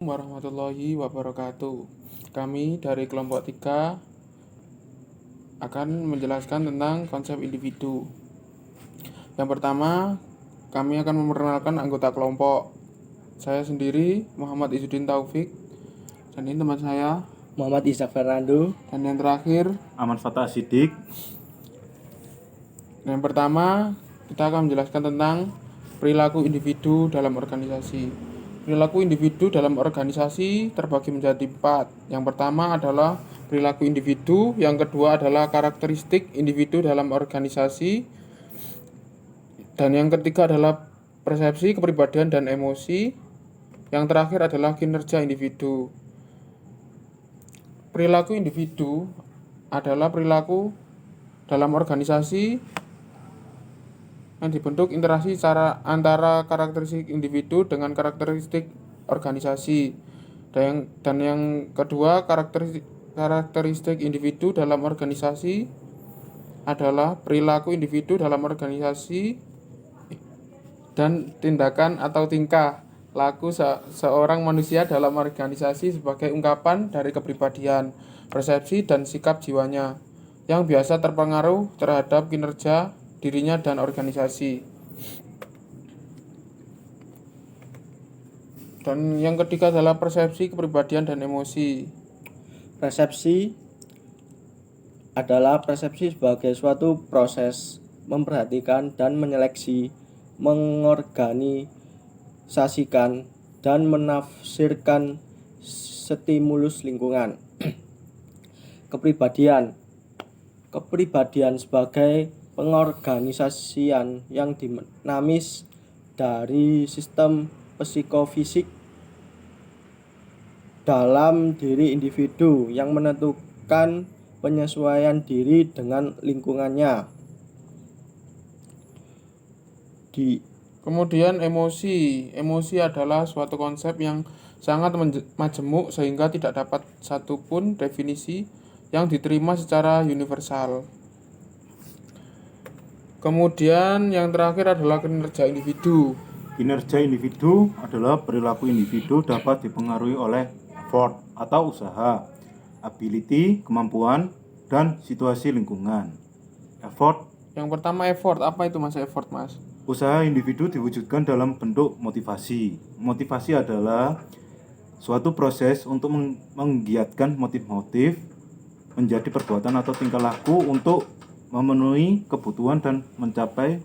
Warahmatullahi wabarakatuh. Kami dari kelompok 3 akan menjelaskan tentang konsep individu. Yang pertama, kami akan memperkenalkan anggota kelompok. Saya sendiri Muhammad Izzuddin Taufik, dan ini teman saya Muhammad Ishak Fernando. Dan yang terakhir Aman Fatah Sidik. Yang pertama, kita akan menjelaskan tentang perilaku individu dalam organisasi. Perilaku individu dalam organisasi terbagi menjadi 4. Yang pertama adalah perilaku individu, yang kedua adalah karakteristik individu dalam organisasi, dan yang ketiga adalah persepsi, kepribadian, dan emosi. Yang terakhir adalah kinerja individu. Perilaku individu adalah perilaku dalam organisasi yang dibentuk interaksi antara karakteristik individu dengan karakteristik organisasi. Dan yang kedua, karakteristik individu dalam organisasi adalah perilaku individu dalam organisasi dan tindakan atau tingkah laku seorang manusia dalam organisasi sebagai ungkapan dari kepribadian, persepsi, dan sikap jiwanya yang biasa terpengaruh terhadap kinerja dirinya dan organisasi. Dan yang ketiga adalah persepsi, kepribadian, dan emosi. Persepsi adalah persepsi sebagai suatu proses memperhatikan dan menyeleksi, mengorganisasikan, dan menafsirkan stimulus lingkungan. Kepribadian sebagai pengorganisasian yang dinamis dari sistem psikofisik dalam diri individu yang menentukan penyesuaian diri dengan lingkungannya. Kemudian emosi adalah suatu konsep yang sangat majemuk sehingga tidak dapat satupun definisi yang diterima secara universal. Kemudian yang terakhir adalah kinerja individu. Kinerja individu adalah perilaku individu dapat dipengaruhi oleh effort atau usaha, ability, kemampuan, dan situasi lingkungan. Effort. Yang pertama effort. Apa itu Mas effort, Mas? Usaha individu diwujudkan dalam bentuk motivasi. Motivasi adalah suatu proses untuk menggiatkan motif-motif menjadi perbuatan atau tingkah laku untuk memenuhi kebutuhan dan mencapai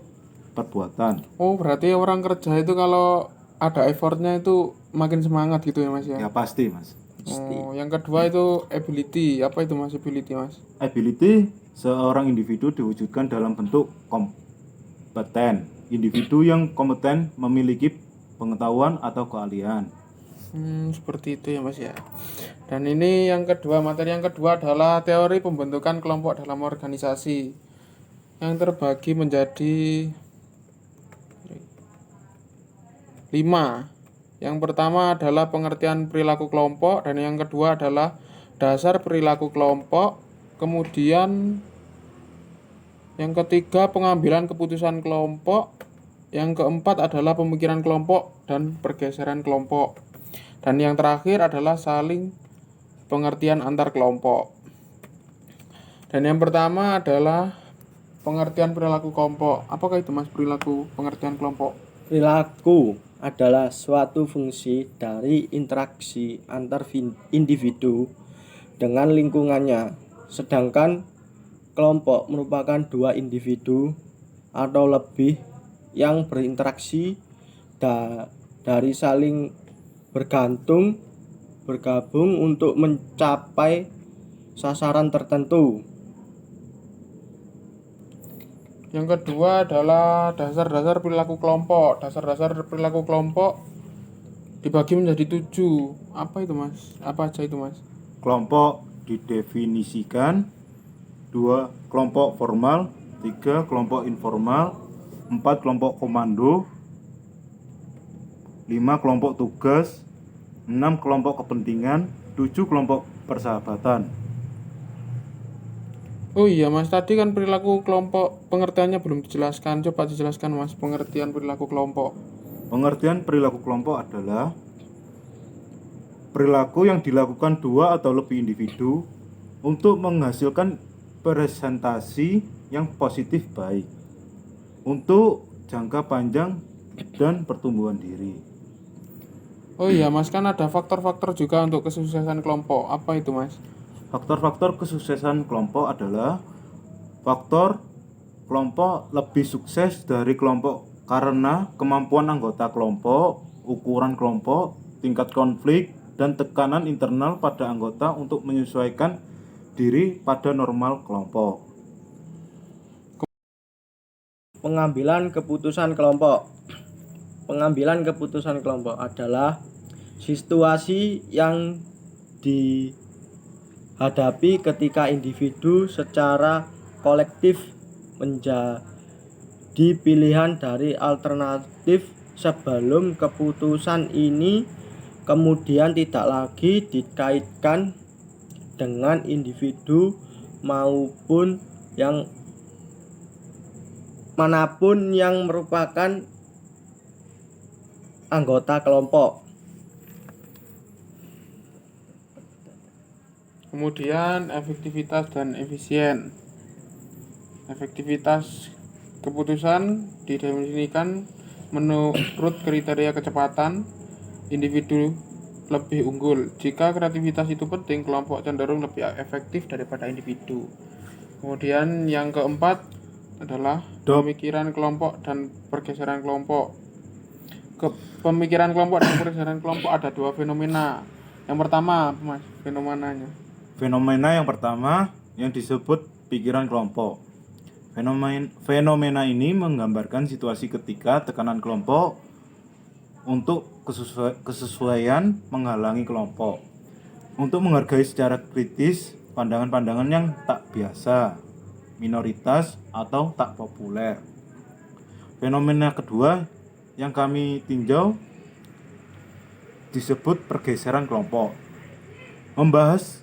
perbuatan. Oh, berarti orang kerja itu kalau ada effortnya itu makin semangat gitu ya Mas ya? Ya pasti Mas. Oh, yang kedua itu ability. Apa itu Mas ability, Mas? Ability seorang individu diwujudkan dalam bentuk kompeten. Individu yang kompeten memiliki pengetahuan atau keahlian. Seperti itu ya Mas ya. Dan ini yang kedua, materi yang kedua adalah teori pembentukan kelompok dalam organisasi yang terbagi menjadi 5. Yang pertama adalah pengertian perilaku kelompok, dan yang kedua adalah dasar perilaku kelompok. Kemudian yang ketiga pengambilan keputusan kelompok. Yang keempat adalah pemikiran kelompok dan pergeseran kelompok. Dan yang terakhir adalah saling pengertian antar kelompok. Dan yang pertama adalah pengertian perilaku kelompok. Apakah itu Mas perilaku pengertian kelompok? Perilaku adalah suatu fungsi dari interaksi antar individu dengan lingkungannya, sedangkan kelompok merupakan dua individu atau lebih yang berinteraksi dari saling bergabung untuk mencapai sasaran tertentu. Yang kedua adalah dasar-dasar perilaku kelompok. Dasar-dasar perilaku kelompok dibagi menjadi 7. Apa itu Mas? Apa aja itu Mas? Kelompok didefinisikan 2 kelompok formal, 3 kelompok informal, 4 kelompok komando, 5 kelompok tugas, 6 kelompok kepentingan, 7 kelompok persahabatan. Oh iya Mas, tadi kan perilaku kelompok pengertiannya belum dijelaskan. Coba dijelaskan Mas pengertian perilaku kelompok. Pengertian perilaku kelompok adalah perilaku yang dilakukan dua atau lebih individu untuk menghasilkan presentasi yang positif baik untuk jangka panjang dan pertumbuhan diri. Oh iya Mas, kan ada faktor-faktor juga untuk kesuksesan kelompok. Apa itu Mas? Faktor-faktor kesuksesan kelompok adalah faktor kelompok lebih sukses dari kelompok karena kemampuan anggota kelompok, ukuran kelompok, tingkat konflik, dan tekanan internal pada anggota untuk menyesuaikan diri pada normal kelompok. Pengambilan keputusan kelompok. Pengambilan keputusan kelompok adalah situasi yang dihadapi ketika individu secara kolektif menjadi pilihan dari alternatif sebelum keputusan ini kemudian tidak lagi dikaitkan dengan individu maupun yang manapun yang merupakan anggota kelompok. Kemudian efektivitas dan efisien. Efektivitas keputusan didefinisikan menurut kriteria kecepatan, individu lebih unggul. Jika kreativitas itu penting, kelompok cenderung lebih efektif daripada individu. Kemudian yang keempat adalah pemikiran kelompok dan pergeseran kelompok. Pemikiran kelompok dan pergeseran kelompok ada dua fenomena. Yang pertama, Mas, fenomenanya. Fenomena yang pertama yang disebut pikiran kelompok. Fenomena ini menggambarkan situasi ketika tekanan kelompok untuk kesesuaian menghalangi kelompok untuk menghargai secara kritis pandangan-pandangan yang tak biasa, minoritas, atau tak populer. Fenomena kedua yang kami tinjau disebut pergeseran kelompok, membahas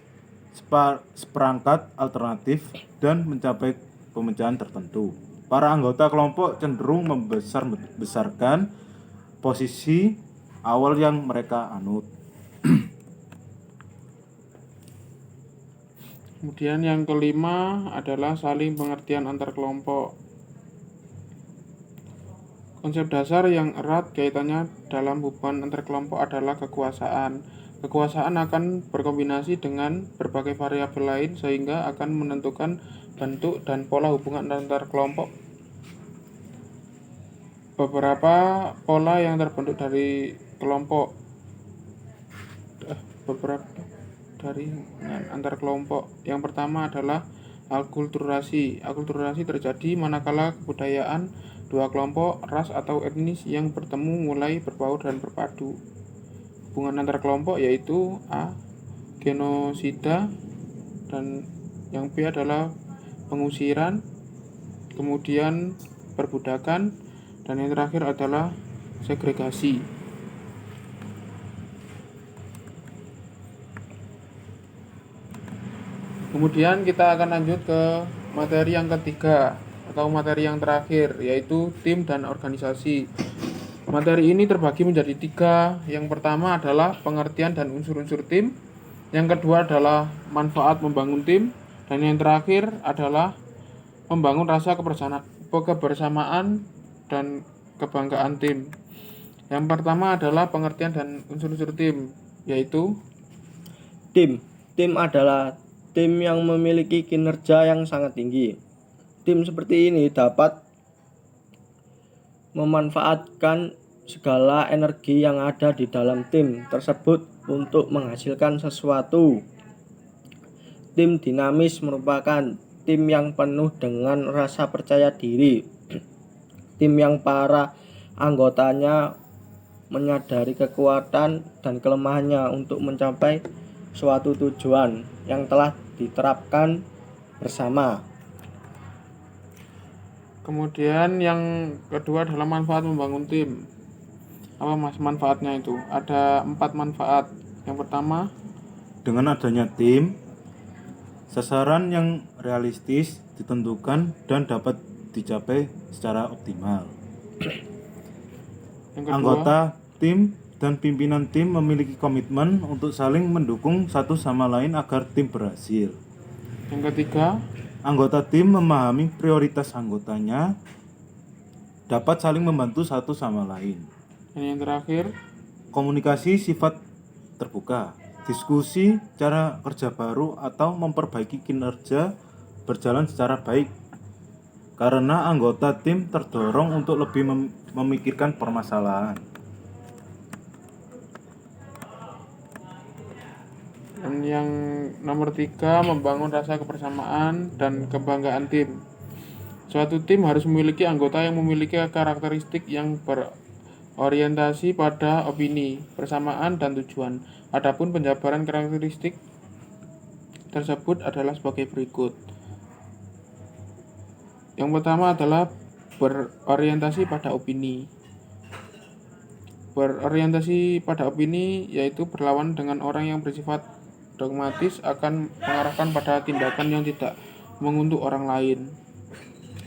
seperangkat alternatif dan mencapai pemecahan tertentu. Para anggota kelompok cenderung membesarkan posisi awal yang mereka anut. Kemudian yang kelima adalah saling pengertian antar kelompok. Konsep dasar yang erat kaitannya dalam hubungan antar kelompok adalah kekuasaan. Kekuasaan akan berkombinasi dengan berbagai variabel lain sehingga akan menentukan bentuk dan pola hubungan antar kelompok. Beberapa pola yang terbentuk dari kelompok antar kelompok. Yang pertama adalah akulturasi. Akulturasi terjadi manakala kebudayaan dua kelompok, ras atau etnis yang bertemu mulai berbaur dan berpadu. Hubungan antar kelompok yaitu A. Genosida, dan yang B adalah pengusiran, kemudian perbudakan, dan yang terakhir adalah segregasi. Kemudian kita akan lanjut ke materi yang ketiga atau materi yang terakhir, yaitu tim dan organisasi. Materi ini terbagi menjadi tiga. Yang pertama adalah pengertian dan unsur-unsur tim. Yang kedua adalah manfaat membangun tim. Dan yang terakhir adalah membangun rasa kebersamaan dan kebanggaan tim. Yang pertama adalah pengertian dan unsur-unsur tim, yaitu Tim adalah tim yang memiliki kinerja yang sangat tinggi. Tim seperti ini dapat memanfaatkan segala energi yang ada di dalam tim tersebut untuk menghasilkan sesuatu. Tim dinamis merupakan tim yang penuh dengan rasa percaya diri. Tim yang para anggotanya menyadari kekuatan dan kelemahannya untuk mencapai suatu tujuan yang telah diterapkan bersama. Kemudian yang kedua adalah manfaat membangun tim. Apa Mas manfaatnya itu? Ada 4 manfaat. Yang pertama, Dengan adanya tim, sasaran yang realistis ditentukan dan dapat dicapai secara optimal. yang kedua, Anggota tim dan pimpinan tim memiliki komitmen untuk saling mendukung satu sama lain agar tim berhasil. Yang ketiga, Anggota tim memahami prioritas anggotanya, dapat saling membantu satu sama lain. dan yang terakhir, Komunikasi sifat terbuka, diskusi cara kerja baru atau memperbaiki kinerja berjalan secara baik. Karena anggota tim terdorong untuk lebih memikirkan permasalahan. dan yang nomor 3, membangun rasa kebersamaan dan kebanggaan tim. Suatu tim harus memiliki anggota yang memiliki karakteristik yang berorientasi pada opini, persamaan, dan tujuan. Adapun penjabaran karakteristik tersebut adalah sebagai berikut. Yang pertama adalah berorientasi pada opini. Berorientasi pada opini yaitu berlawan dengan orang yang bersifat dogmatis, akan mengarahkan pada tindakan yang tidak menguntung orang lain.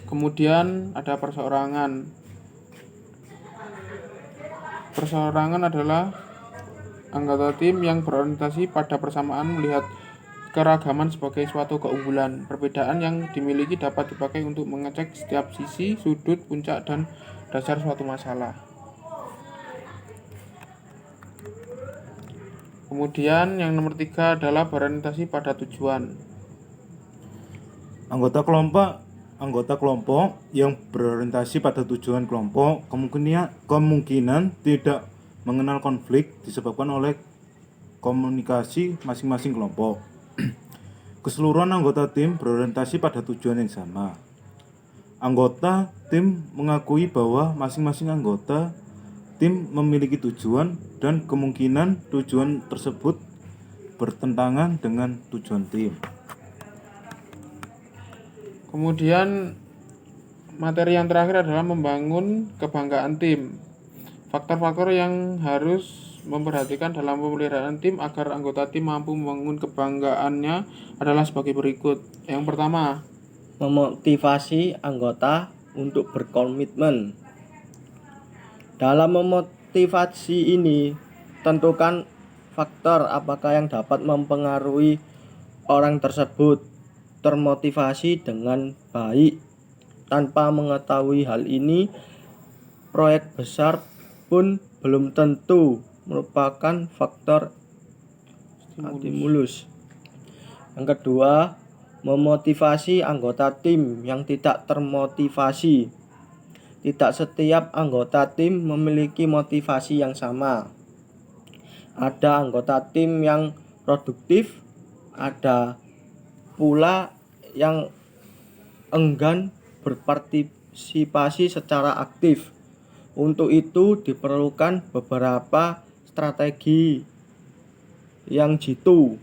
Kemudian ada perseorangan. Perseorangan adalah anggota tim yang berorientasi pada persamaan, melihat keragaman sebagai suatu keunggulan. Perbedaan yang dimiliki dapat dipakai untuk mengecek setiap sisi, sudut, puncak, dan dasar suatu masalah. Kemudian yang nomor 3 adalah berorientasi pada tujuan. Anggota kelompok yang berorientasi pada tujuan kelompok kemungkinan tidak mengenal konflik disebabkan oleh komunikasi masing-masing kelompok. Keseluruhan anggota tim berorientasi pada tujuan yang sama. Anggota tim mengakui bahwa masing-masing anggota tim memiliki tujuan dan kemungkinan tujuan tersebut bertentangan dengan tujuan tim. Kemudian materi yang terakhir adalah membangun kebanggaan tim. Faktor-faktor yang harus memperhatikan dalam pemeliharaan tim agar anggota tim mampu membangun kebanggaannya adalah sebagai berikut. Yang pertama, Memotivasi anggota untuk berkomitmen. Dalam memotivasi ini, tentukan faktor apakah yang dapat mempengaruhi orang tersebut termotivasi dengan baik. Tanpa mengetahui hal ini, proyek besar pun belum tentu merupakan faktor stimulus. Yang kedua, memotivasi anggota tim yang tidak termotivasi. Tidak setiap anggota tim memiliki motivasi yang sama. Ada anggota tim yang produktif, ada pula yang enggan berpartisipasi secara aktif. Untuk itu diperlukan beberapa strategi yang jitu.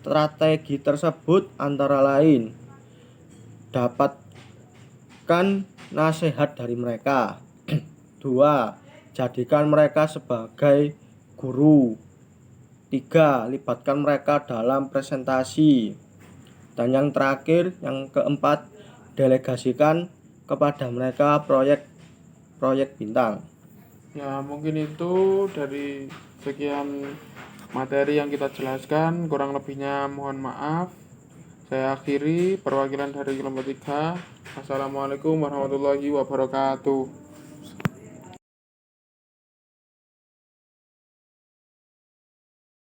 Strategi tersebut antara lain dapatkan nasihat dari mereka. 2. Jadikan mereka sebagai guru. 3. Libatkan mereka dalam presentasi. Dan yang terakhir, yang keempat, delegasikan kepada mereka proyek bintang. ya mungkin itu dari sekian materi yang kita jelaskan. Kurang lebihnya mohon maaf. Saya akhiri perwakilan dari kelompok 3. Assalamualaikum warahmatullahi wabarakatuh.